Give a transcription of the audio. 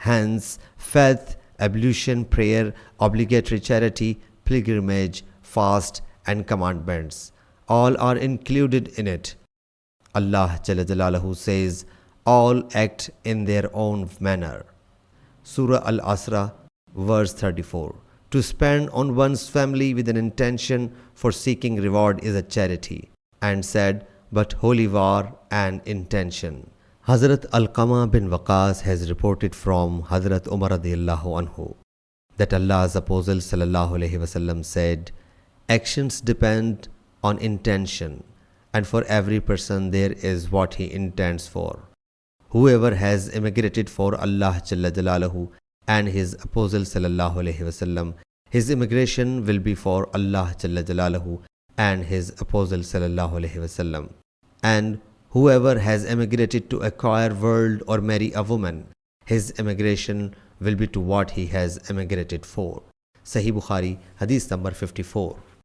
Hence, faith, ablution, prayer, obligatory charity, pilgrimage, fast and commandments, all are included in it. Allah Jalla Jalaluhu says, all act in their own manner. Surah Al-Asra, verse 34. To spend on one's family with an intention for seeking reward is a charity. And said, but holy war and intention. Hazrat Alqama bin Waqas has reported from Hazrat Umar radiyallahu anhu that Allah's Apostle sallallahu alaihi wasallam said, actions depend on intention, and for every person there is what he intends for. Whoever has immigrated for Allah Jalla Jalaluhu and His Apostle sallallahu alaihi wasallam, his immigration will be for Allah Jalla Jalaluhu and His Apostle sallallahu alaihi wasallam. And whoever has emigrated to acquire world or marry a woman, his immigration will be to what he has emigrated for. Sahih Bukhari, Hadith number 54.